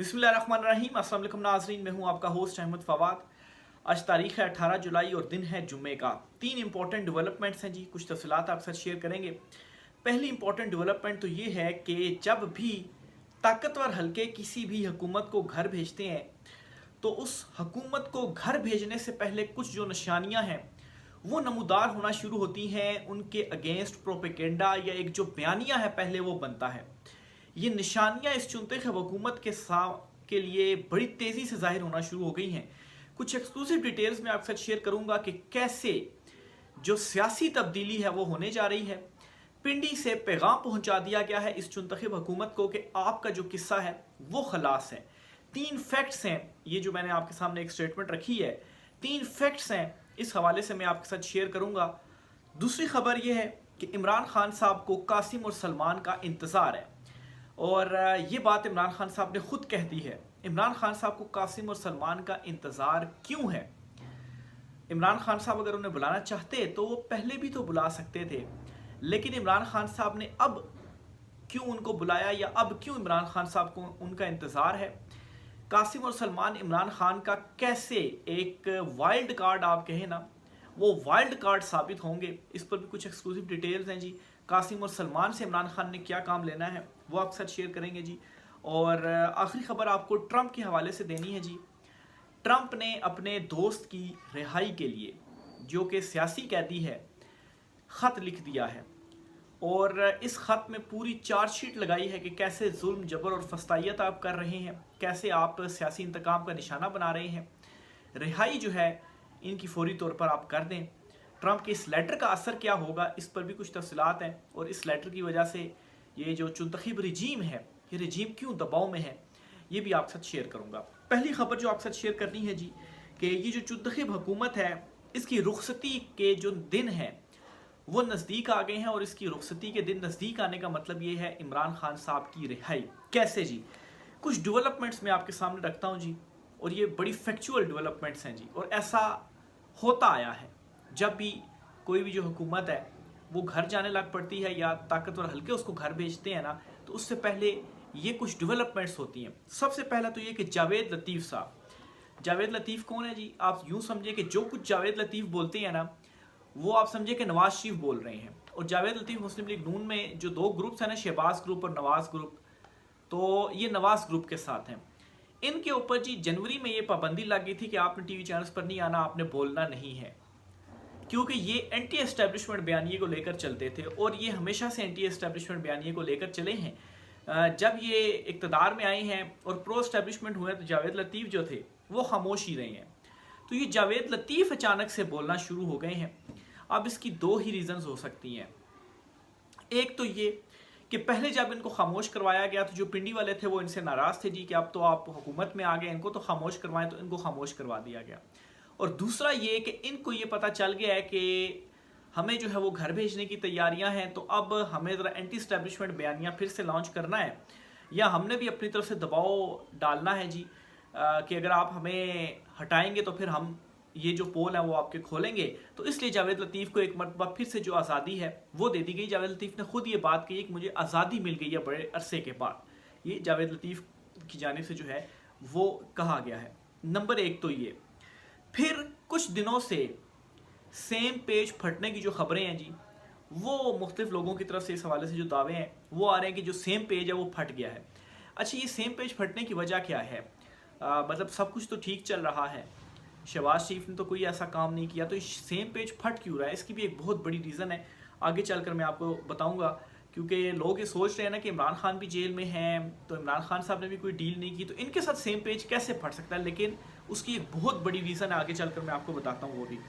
बिस्मिल्लाहिर्रहमानिर्रहीम। अस्सलाम वालेकुम नाज़रीन, मैं हूं आपका होस्ट अहमद फवाद। आज तारीख है 18 जुलाई और दिन है जुम्मे का। तीन इंपॉर्टेंट डेवलपमेंट्स हैं जी, कुछ तफसीलात आपके साथ शेयर करेंगे। पहली इंपॉर्टेंट डेवलपमेंट तो ये है कि जब भी ताकतवर हल्के किसी भी हुकूमत को घर भेजते हैं तो उस हुकूमत को घर भेजने से पहले कुछ जो निशानियां हैं वो नमूदार होना शुरू होती हैं। उनके अगेंस्ट प्रोपेगेंडा या एक जो बयानिया है पहले वो बनता है। ये निशानियां इस चुनतखब हुकूमत के लिए बड़ी तेज़ी से जाहिर होना शुरू हो गई हैं। कुछ एक्सक्लूसिव डिटेल्स मैं आपके साथ शेयर करूंगा कि कैसे जो सियासी तब्दीली है वो होने जा रही है। पिंडी से पैगाम पहुंचा दिया गया है इस चुनतखब हुकूमत को कि आपका जो किस्सा है वो खलास है। तीन फैक्ट्स हैं, ये जो मैंने आपके सामने एक स्टेटमेंट रखी है, तीन फैक्ट्स हैं, इस हवाले से मैं आपके साथ शेयर करूंगा। दूसरी खबर यह है कि इमरान खान साहब को कासिम और सलमान का इंतज़ार है और ये बात इमरान खान साहब ने खुद कह दी है। इमरान खान साहब को कासिम और सलमान का इंतज़ार क्यों है? इमरान खान साहब अगर उन्हें बुलाना चाहते तो वो पहले भी तो बुला सकते थे, लेकिन इमरान खान साहब ने अब क्यों उनको बुलाया या अब क्यों इमरान खान साहब को उनका इंतज़ार है? कासिम और सलमान इमरान खान का कैसे एक वाइल्ड कार्ड आप कहें ना, वो वाइल्ड कार्ड साबित होंगे? इस पर भी कुछ एक्सक्लूसिव डिटेल्स हैं जी। कासिम और सलमान से इमरान खान ने क्या काम लेना है वो आपके साथ शेयर करेंगे जी। और आखिरी खबर आपको ट्रंप के हवाले से देनी है जी। ट्रंप ने अपने दोस्त की रिहाई के लिए, जो कि सियासी कैदी है, ख़त लिख दिया है और इस ख़त में पूरी चार्जशीट लगाई है कि कैसे जुल्म, जबर और फस्तायत आप कर रहे हैं, कैसे आप सियासी इंतकाम का निशाना बना रहे हैं। रिहाई जो है इनकी फौरी तौर पर आप कर दें। ट्रंप के इस लेटर का असर क्या होगा, इस पर भी कुछ तफसीलात हैं और इस लेटर की वजह से ये जो चुनतखब रजीम है, ये रजीम क्यों दबाव में है, ये भी आपके साथ शेयर करूँगा। पहली खबर जो आपके साथ शेयर करनी है जी कि ये जो चुनतखब हुकूमत है इसकी रुखसती के जो दिन हैं वो नज़दीक आ गए हैं और इसकी रुखसती के दिन नज़दीक आने का मतलब ये है इमरान खान साहब की रिहाई। कैसे जी? कुछ डेवलपमेंट्स मैं आपके सामने रखता हूँ जी और ये बड़ी फैक्चुअल डेवलपमेंट्स हैं जी। और ऐसा होता आया है जब भी कोई भी जो हुकूमत है वो घर जाने लग पड़ती है या ताकतवर हल्के उसको घर भेजते हैं ना, तो उससे पहले ये कुछ डेवलपमेंट्स होती हैं। सबसे पहला तो ये कि जावेद लतीफ़ साहब, जावेद लतीफ़ कौन है जी? आप यूँ समझे कि जो कुछ जावेद लतीफ़ बोलते हैं ना वो आप समझे कि नवाज शरीफ बोल रहे हैं। और जावेद लतीफ़ मुस्लिम लीग नून में जो दो ग्रुप्स हैं ना, शहबाज ग्रुप और नवाज ग्रुप, तो ये नवाज ग्रुप के साथ हैं। इनके ऊपर जी जनवरी में ये पाबंदी लग गई थी कि आपने टीवी चैनल्स पर नहीं आना, आपने बोलना नहीं है, क्योंकि ये एंटी एस्टेब्लिशमेंट बयानिए को लेकर चलते थे और ये हमेशा से एंटी एस्टेब्लिशमेंट बयानिए को लेकर चले हैं। जब ये इक़्तिदार में आए हैं और प्रो एस्टेब्लिशमेंट हुए तो जावेद लतीफ़ जो थे वो खामोश ही रहे हैं। तो ये जावेद लतीफ़ अचानक से बोलना शुरू हो गए हैं। अब इसकी दो ही रीज़न्स हो सकती हैं। एक तो ये कि पहले जब इनको खामोश करवाया गया तो जो पिंडी वाले थे वो इनसे नाराज़ थे जी कि अब तो आप हुकूमत में आ गए, इनको तो खामोश करवाएं, तो इनको खामोश करवा दिया गया। और दूसरा ये कि इनको ये पता चल गया है कि हमें जो है वो घर भेजने की तैयारियां हैं, तो अब हमें ज़रा एंटी स्टैब्लिशमेंट बयानियाँ फिर से लॉन्च करना है या हमने भी अपनी तरफ से दबाव डालना है जी कि अगर आप हमें हटाएंगे तो फिर हम ये जो पोल है वो आपके खोलेंगे। तो इसलिए जावेद लतीफ़ को एक मरतबा फिर से जो आज़ादी है वो दे दी गई। जावेद लतीफ़ ने खुद ये बात कही कि मुझे आज़ादी मिल गई है बड़े अरसे के बाद। ये जावेद लतीफ़ की जानिब से जो है वो कहा गया है। नंबर एक तो ये। फिर कुछ दिनों से सेम पेज फटने की जो खबरें हैं जी, वो मुख्तलिफ लोगों की तरफ से इस हवाले से जो दावे हैं वो आ रहे हैं कि जो सेम पेज है वो फट गया है। अच्छा, ये सेम पेज फटने की वजह क्या है? मतलब सब कुछ तो ठीक चल रहा है, शहबाज शरीफ ने तो कोई ऐसा काम नहीं किया, तो सेम पेज फट क्यों रहा है? इसकी भी एक बहुत बड़ी रीज़न है, आगे चलकर मैं आपको बताऊंगा। क्योंकि लोग ये सोच रहे हैं ना कि इमरान खान भी जेल में हैं, तो इमरान खान साहब ने भी कोई डील नहीं की, तो इनके साथ सेम पेज कैसे फट सकता है? लेकिन उसकी एक बहुत बड़ी रीज़न है, आगे चलकर मैं आपको बताता हूँ वो भी।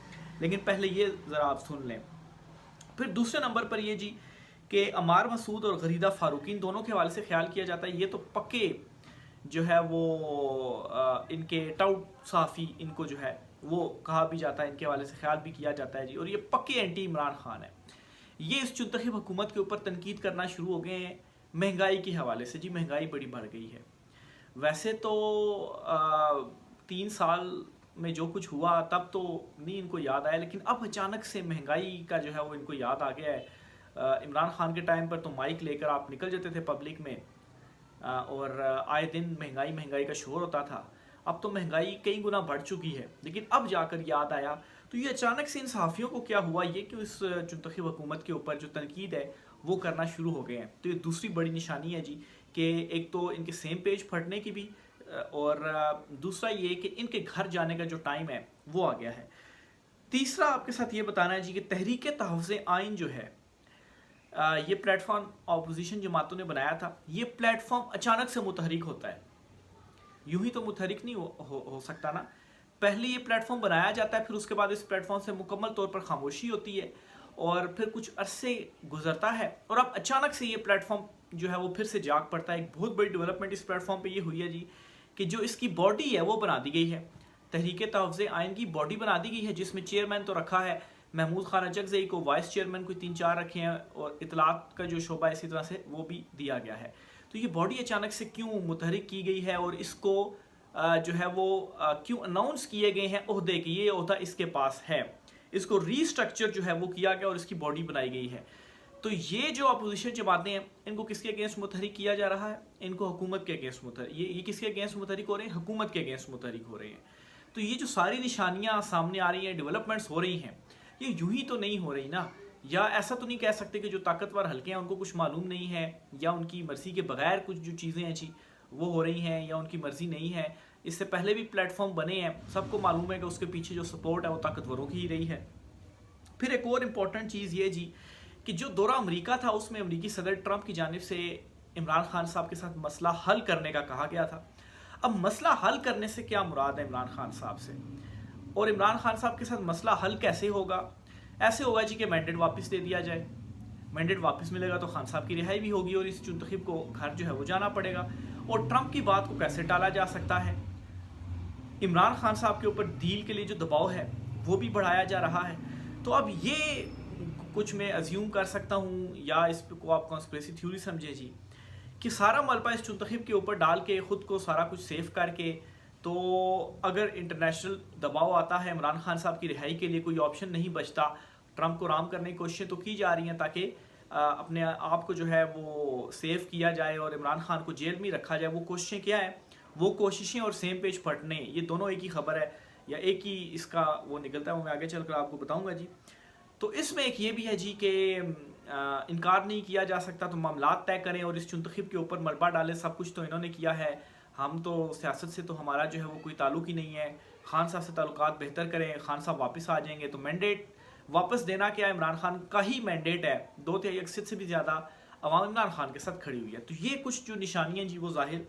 लेकिन पहले ये ज़रा आप सुन लें। फिर दूसरे नंबर पर ये जी कि अमार मसूद और गरीदा फारूकी, इन दोनों के हवाले से ख्याल किया जाता है ये तो पक्के जो है वो इनके टाउट सहाफ़ी, इनको जो है वो कहा भी जाता है, इनके हवाले से ख्याल भी किया जाता है जी। और ये पक्के एंटी इमरान खान है। ये इस चुनतखब हुकूमत के ऊपर तनकीद करना शुरू हो गए हैं महंगाई के हवाले से जी। महंगाई बड़ी बढ़ गई है। वैसे तो 3 साल में जो कुछ हुआ तब तो नहीं इनको याद आया, लेकिन अब अचानक से महंगाई का जो है वो इनको याद आ गया है। इमरान खान के टाइम पर तो माइक लेकर आप निकल जाते थे पब्लिक में और आए दिन महंगाई का शोर होता था। अब तो महंगाई कई गुना बढ़ चुकी है, लेकिन अब जाकर याद आया। तो ये अचानक से इन सहाफ़ियों को क्या हुआ ये कि इस मुंतखब हुकूमत के ऊपर जो तनकीद है वो करना शुरू हो गए हैं। तो ये दूसरी बड़ी निशानी है जी कि एक तो इनके सेम पेज फटने की भी, और दूसरा ये कि इनके घर जाने का जो टाइम है वो आ गया है। तीसरा आपके साथ ये बताना है जी कि तहरीक तहफ़्फ़ुज़ आइन जो है, ये प्लेटफॉर्म अपोजिशन जमातों ने बनाया था। ये प्लेटफॉर्म अचानक से मुतहरिक होता है, यूं ही तो मुतहरिक नहीं हो सकता ना। पहले ये प्लेटफॉर्म बनाया जाता है, फिर उसके बाद इस प्लेटफॉर्म से मुकम्मल तौर पर खामोशी होती है, और फिर कुछ अरसे गुजरता है, और अब अचानक से ये प्लेटफॉर्म जो है वो फिर से जाग पड़ता है। एक बहुत बड़ी डेवलपमेंट इस प्लेटफॉर्म पे ये हुई है जी कि जो इसकी बॉडी है वो बना दी गई है, तहरीक तहफ़्फ़ुज़ आइन की बॉडी बना दी गई है, जिसमें चेयरमैन तो रखा है महमूद खान अचकज़ई को, वाइस चेयरमैन कोई 3-4 रखे हैं, और इतलात का जो शोबा इसी तरह से वो भी दिया गया है। तो ये बॉडी अचानक से क्यों मुतहरिक की गई है, और इसको जो है वो क्यों अनाउंस किए गए हैं ओहदे कि ये ओहदा इसके पास है, इसको रीस्ट्रक्चर जो है वो किया गया और इसकी बॉडी बनाई गई है। तो ये जो अपोजिशन जमातें हैं, इनको किसके अगेंस्ट मुतहरिक किया जा रहा है? इनको हुकूमत के अगेंस्ट मुतहरिक, ये किसके अगेंस्ट मुतहरिक हो रहे हैं? हुकूमत के अगेंस्ट मुतहरिक हो रहे हैं। तो ये जो सारी निशानियाँ सामने आ रही हैं, डेवलपमेंट्स हो रही हैं, ये यूं ही तो नहीं हो रही ना। या ऐसा तो नहीं कह सकते कि जो ताकतवर हल्के हैं उनको कुछ मालूम नहीं है, या उनकी मर्जी के बगैर कुछ जो चीज़ें हैं जी वो हो रही हैं, या उनकी मर्जी नहीं है। इससे पहले भी प्लेटफॉर्म बने हैं, सबको मालूम है कि उसके पीछे जो सपोर्ट है वो ताकतवरों की ही रही है। फिर एक और इम्पॉर्टेंट चीज़ ये जी कि जो दौरा अमेरिका था उसमें अमेरिकी सदर ट्रंप की जानिब से इमरान खान साहब के साथ मसला हल करने का कहा गया था। अब मसला हल करने से क्या मुराद है इमरान खान साहब से, और इमरान खान साहब के साथ मसला हल कैसे होगा? ऐसे होगा जी कि मैंडेट वापस दे दिया जाए, मैंडेट वापस मिलेगा तो खान साहब की रिहाई भी होगी, और इस मुंतखब को घर जो है वो जाना पड़ेगा। और ट्रंप की बात को कैसे टाला जा सकता है? इमरान खान साहब के ऊपर डील के लिए जो दबाव है वो भी बढ़ाया जा रहा है। तो अब ये कुछ मैं अज्यूम कर सकता हूँ, या इस को आप कॉन्स्पिरेसी थ्योरी समझे जी, कि सारा मलबा इस मुंतखब के ऊपर डाल के ख़ुद को सारा कुछ सेव करके, तो अगर इंटरनेशनल दबाव आता है इमरान खान साहब की रिहाई के लिए, कोई ऑप्शन नहीं बचता, ट्रंप को राम करने की कोशिशें तो की जा रही हैं ताकि अपने आप को जो है वो सेव किया जाए और इमरान खान को जेल में रखा जाए। वो कोशिशें क्या है? वो कोशिशें और सेम पेज फटने, ये दोनों एक ही खबर है, या एक ही इसका वो निकलता है, वो मैं आगे चलकर आपको बताऊंगा जी। तो इसमें एक ये भी है जी कि इनकार नहीं किया जा सकता, तो मामलात तय करें और इस मुंतखब के ऊपर मलबा डालें। सब कुछ तो इन्होंने किया है, हम तो सियासत से तो हमारा जो है वो कोई ताल्लुक ही नहीं है। खान साहब से ताल्लुकात बेहतर करें, खान साहब वापस आ जाएंगे। तो मैंडेट वापस देना क्या, इमरान खान का ही मैंडेट है, 2/3 अक्सर से भी ज़्यादा अवाम इमरान खान के साथ खड़ी हुई है। तो ये कुछ जो निशानियाँ जी वो जाहिर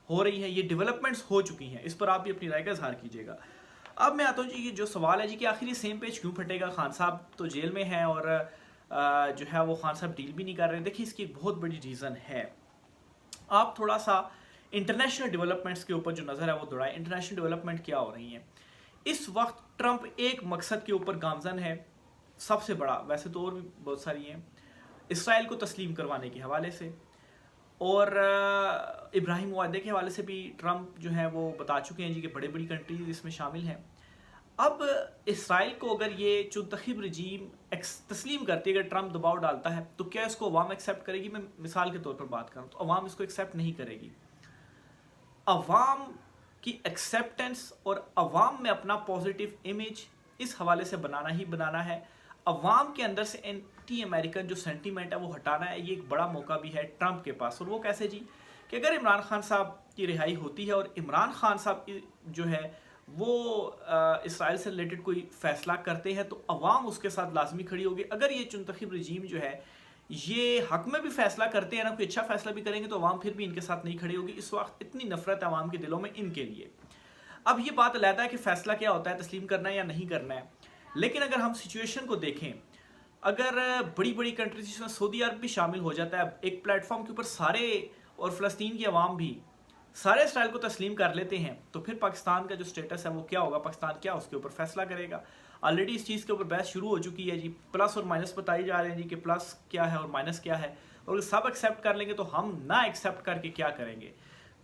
हो रही हैं, ये डेवलपमेंट्स हो चुकी हैं, इस पर आप भी अपनी राय का इजहार कीजिएगा। अब मैं आता हूँ जी, ये जो सवाल है जी कि आखिर ये सेम पेज क्यों फटेगा? खान साहब तो जेल में हैं और जो है वो खान साहब डील भी नहीं कर रहे। देखिए इसकी एक बहुत बड़ी रीज़न है। आप थोड़ा सा इंटरनेशनल डेवलपमेंट्स के ऊपर जो नज़र है वो दौड़ाएं। इंटरनेशनल डेवलपमेंट क्या हो रही हैं इस वक्त? ट्रंप एक मकसद के ऊपर गामजन है, सबसे बड़ा, वैसे तो और भी बहुत सारी हैं, इसराइल को तस्लीम करवाने के हवाले से, और इब्राहिम मुआहदे के हवाले से भी ट्रंप जो है वो बता चुके हैं जी कि बड़ी बड़ी कंट्रीज इसमें शामिल हैं। अब इसराइल को अगर ये मुंतखब रजीम तस्लीम करती है, अगर ट्रंप दबाव डालता है, तो क्या इसको अवाम एक्सेप्ट करेगी? मैं मिसाल के तौर पर बात करूँ तो अवाम इसको एक्सेप्ट नहीं करेगी। अवाम की एक्सेप्टेंस और अवाम में अपना पॉजिटिव इमेज इस हवाले से बनाना ही बनाना है। अवाम के अंदर से एंटी अमेरिकन जो सेंटीमेंट है वो हटाना है। ये एक बड़ा मौका भी है ट्रंप के पास, और वो कैसे जी कि अगर इमरान खान साहब की रिहाई होती है और इमरान खान साहब जो है वो इसराइल से रिलेटेड कोई फैसला करते हैं, तो अवाम उसके साथ लाजमी खड़ी होगी। अगर ये मुंतखब रजीम जो है ये हक में भी फैसला करते हैं ना, कोई अच्छा फैसला भी करेंगे, तो अवाम फिर भी इनके साथ नहीं खड़ी होगी। इस वक्त इतनी नफरत है अवाम के दिलों में इनके लिए। अब ये बात अलहदा है कि फैसला क्या होता है, तस्लीम करना है या नहीं करना है, लेकिन अगर हम सिचुएशन को देखें, अगर बड़ी बड़ी कंट्रीज जिसमें सऊदी अरब भी शामिल हो जाता है एक प्लेटफॉर्म के ऊपर सारे, और फ़लस्तीन की आवाम भी सारे इसराइल को तस्लीम कर लेते हैं, तो फिर पाकिस्तान का जो स्टेटस है वो क्या होगा? पाकिस्तान क्या उसके ऊपर फैसला करेगा? ऑलरेडी इस चीज़ के ऊपर बहस शुरू हो चुकी है जी, प्लस और माइनस बताई जा रहे हैं जी कि प्लस क्या है और माइनस क्या है, और सब एक्सेप्ट कर लेंगे तो हम ना एक्सेप्ट करके क्या करेंगे?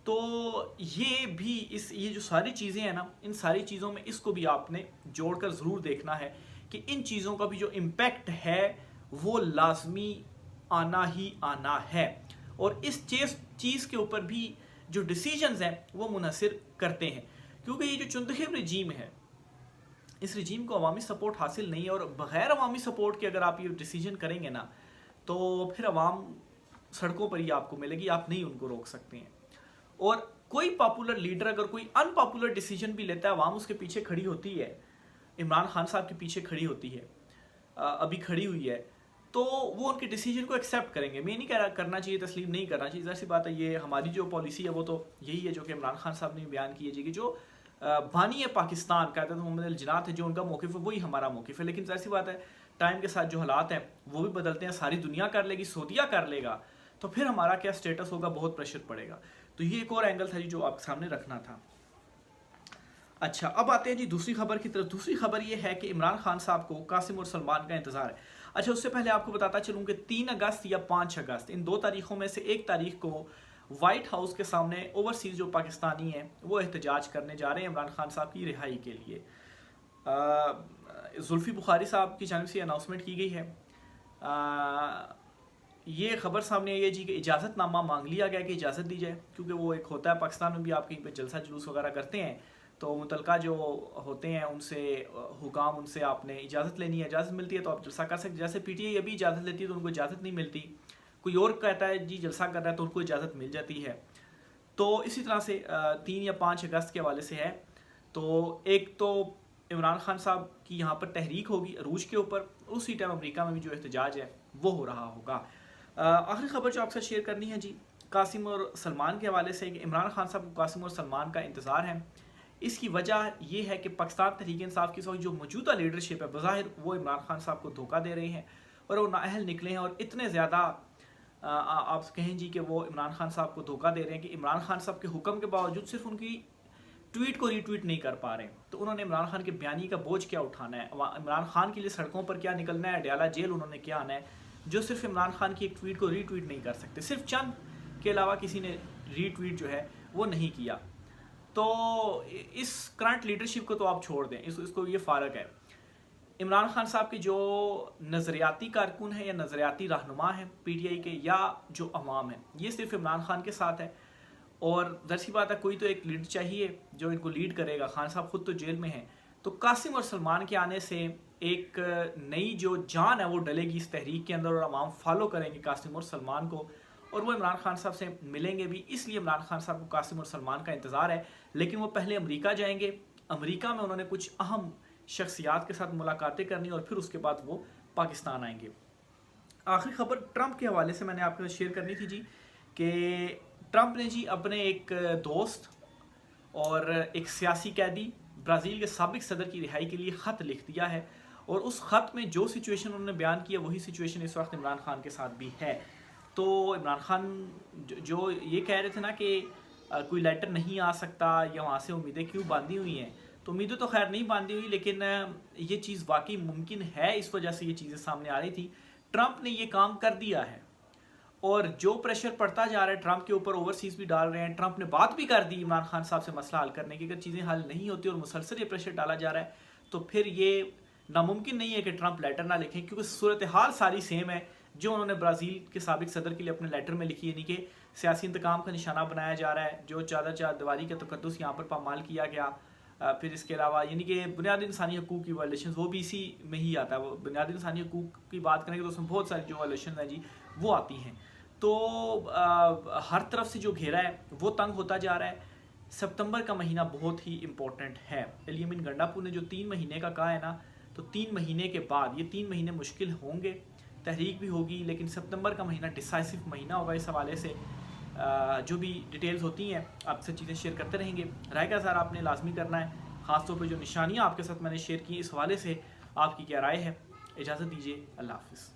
तो ये भी ये जो सारी चीज़ें हैं ना, इन सारी चीज़ों में इसको भी आपने जोड़कर ज़रूर देखना है कि इन चीज़ों का भी जो इम्पैक्ट है वो लाजमी आना ही आना है। اور اس چیز کے اوپر بھی جو ڈیسیجنز ہیں وہ منحصر کرتے ہیں، کیونکہ یہ جو چنتخب رجیم ہے اس رجیم کو عوامی سپورٹ حاصل نہیں ہے، اور بغیر عوامی سپورٹ کے اگر آپ یہ ڈیسیجن کریں گے نا تو پھر عوام سڑکوں پر ہی آپ کو ملے گی، آپ نہیں ان کو روک سکتے ہیں۔ اور کوئی پاپولر لیڈر اگر کوئی ان پاپولر ڈیسیجن بھی لیتا ہے، عوام اس کے پیچھے کھڑی ہوتی ہے، عمران خان صاحب کے پیچھے کھڑی ہوتی ہے، ابھی کھڑی ہوئی ہے، تو وہ ان کے ڈیسیجن کو ایکسیپٹ کریں گے۔ میں نہیں کہہ رہا کرنا چاہیے، تسلیم نہیں کرنا چاہیے، ظاہر سی بات ہے یہ ہماری جو پالیسی ہے وہ تو یہی ہے جو کہ عمران خان صاحب نے بیان کی ہے، کہ جو بانی ہے پاکستان قائد محمد الجناح ہے، جو ان کا موقف ہے وہی ہمارا موقف ہے۔ لیکن ظاہر سی بات ہے ٹائم کے ساتھ جو حالات ہیں وہ بھی بدلتے ہیں، ساری دنیا کر لے گی، سعودیہ کر لے گا، تو پھر ہمارا کیا سٹیٹس ہوگا، بہت پریشر پڑے گا۔ تو یہ ایک اور اینگل تھا جو آپ کے سامنے رکھنا تھا۔ اچھا، اب آتے ہیں جی دوسری خبر کی طرف۔ دوسری خبر یہ ہے کہ عمران خان صاحب کو قاسم اور سلمان کا انتظار ہے۔ اچھا، اس سے پہلے آپ کو بتاتا چلوں کہ 3 اگست یا 5 اگست ان 2 تاریخوں میں سے ایک تاریخ کو وائٹ ہاؤس کے سامنے اوورسیز جو پاکستانی ہیں وہ احتجاج کرنے جا رہے ہیں عمران خان صاحب کی رہائی کے لیے۔ زلفی بخاری صاحب کی جانب سے اناؤنسمنٹ کی گئی ہے۔ یہ خبر سامنے آئی ہے جی کہ اجازت نامہ مانگ لیا گیا کہ اجازت دی جائے، کیونکہ وہ ایک ہوتا ہے پاکستان میں بھی، آپ کہیں پہ جلسہ جلوس وغیرہ کرتے ہیں تو متعلقہ جو ہوتے ہیں ان سے حکام، ان سے آپ نے اجازت لینی ہے، اجازت ملتی ہے تو آپ جلسہ کر سکتے۔ جیسے پی ٹی آئی ابھی اجازت لیتی ہے تو ان کو اجازت نہیں ملتی، کوئی اور کہتا ہے جی جلسہ کر رہا ہے تو ان کو اجازت مل جاتی ہے۔ تو اسی طرح سے 3 یا 5 اگست کے حوالے سے ہے۔ تو ایک تو عمران خان صاحب کی یہاں پر تحریک ہوگی عروج کے اوپر، اسی ٹائم امریکہ میں بھی جو احتجاج ہے وہ ہو رہا ہوگا۔ آخری خبر جو آپ سے شیئر کرنی ہے جی قاسم اور سلمان کے حوالے سے، کہ عمران خان صاحب کو قاسم اور سلمان کا انتظار ہے۔ اس کی وجہ یہ ہے کہ پاکستان تحریک انصاف کی جو موجودہ لیڈرشپ ہے بظاہر وہ عمران خان صاحب کو دھوکہ دے رہے ہیں، اور وہ نااہل نکلے ہیں، اور اتنے زیادہ آپ کہیں جی کہ وہ عمران خان صاحب کو دھوکہ دے رہے ہیں کہ عمران خان صاحب کے حکم کے باوجود صرف ان کی ٹویٹ کو ری ٹویٹ نہیں کر پا رہے ہیں۔ تو انہوں نے عمران خان کے بیانی کا بوجھ کیا اٹھانا ہے، عمران خان کے لیے سڑکوں پر کیا نکلنا ہے، اڈیالہ جیل انہوں نے کیا آنا ہے، جو صرف عمران خان کی ایک ٹویٹ کو ری ٹویٹ نہیں کر سکتے، صرف چند کے علاوہ کسی نے ری ٹویٹ جو ہے وہ نہیں کیا۔ تو اس کرنٹ لیڈرشپ کو تو آپ چھوڑ دیں، اس کو یہ فارغ ہے۔ عمران خان صاحب کے جو نظریاتی کارکن ہیں یا نظریاتی رہنما ہیں پی ٹی آئی کے، یا جو عوام ہیں، یہ صرف عمران خان کے ساتھ ہے، اور ظاہر سی بات ہے کوئی تو ایک لیڈر چاہیے جو ان کو لیڈ کرے گا۔ خان صاحب خود تو جیل میں ہیں، تو قاسم اور سلمان کے آنے سے ایک نئی جو جان ہے وہ ڈلے گی اس تحریک کے اندر، اور عوام فالو کریں گے قاسم اور سلمان کو، اور وہ عمران خان صاحب سے ملیں گے بھی۔ اس لیے عمران خان صاحب کو قاسم اور سلمان کا انتظار ہے، لیکن وہ پہلے امریکہ جائیں گے، امریکہ میں انہوں نے کچھ اہم شخصیات کے ساتھ ملاقاتیں کرنی، اور پھر اس کے بعد وہ پاکستان آئیں گے۔ آخری خبر ٹرمپ کے حوالے سے میں نے آپ کے ساتھ شیئر کرنی تھی جی، کہ ٹرمپ نے جی اپنے ایک دوست اور ایک سیاسی قیدی برازیل کے سابق صدر کی رہائی کے لیے خط لکھ دیا ہے، اور اس خط میں جو سچویشن انہوں نے بیان کی ہے وہی سچویشن اس وقت عمران خان کے ساتھ بھی ہے۔ تو عمران خان جو یہ کہہ رہے تھے نا کہ کوئی لیٹر نہیں آ سکتا یا وہاں سے امیدیں کیوں باندھی ہوئی ہیں، تو امیدیں تو خیر نہیں باندھی ہوئی، لیکن یہ چیز واقعی ممکن ہے، اس وجہ سے یہ چیزیں سامنے آ رہی تھی۔ ٹرمپ نے یہ کام کر دیا ہے، اور جو پریشر پڑتا جا رہا ہے ٹرمپ کے اوپر، اوورسیز بھی ڈال رہے ہیں، ٹرمپ نے بات بھی کر دی عمران خان صاحب سے مسئلہ حل کرنے کی، اگر چیزیں حل نہیں ہوتی اور مسلسل یہ پریشر ڈالا جا رہا ہے تو پھر یہ ناممکن نہیں ہے کہ ٹرمپ لیٹر نہ لکھیں، کیونکہ صورتحال ساری سیم ہے جو انہوں نے برازیل کے سابق صدر کے لیے اپنے لیٹر میں لکھی، یعنی کہ سیاسی انتقام کا نشانہ بنایا جا رہا ہے، جو چادر چاردیواری کا تقدس یہاں پر پامال کیا گیا، پھر اس کے علاوہ یعنی کہ بنیادی انسانی حقوق کی وائلیشنز، وہ بھی اسی میں ہی آتا ہے۔ وہ بنیادی انسانی حقوق کی بات کریں گے تو اس میں بہت ساری جو وائلیشنز ہیں جی وہ آتی ہیں۔ تو ہر طرف سے جو گھیرا ہے وہ تنگ ہوتا جا رہا ہے۔ ستمبر کا مہینہ بہت ہی امپورٹنٹ ہے۔ الیمن گنڈاپور نے جو 3 مہینے کا کہا ہے نا، تو 3 مہینے کے بعد یہ 3 مہینے مشکل ہوں گے، تحریک بھی ہوگی، لیکن ستمبر کا مہینہ ڈیسائسو مہینہ ہوگا۔ اس حوالے سے جو بھی ڈیٹیلز ہوتی ہیں آپ سے چیزیں شیئر کرتے رہیں گے۔ رائے کا اظہار آپ نے لازمی کرنا ہے، خاص طور پہ جو نشانیاں آپ کے ساتھ میں نے شیئر کی اس حوالے سے آپ کی کیا رائے ہے۔ اجازت دیجیے، اللہ حافظ۔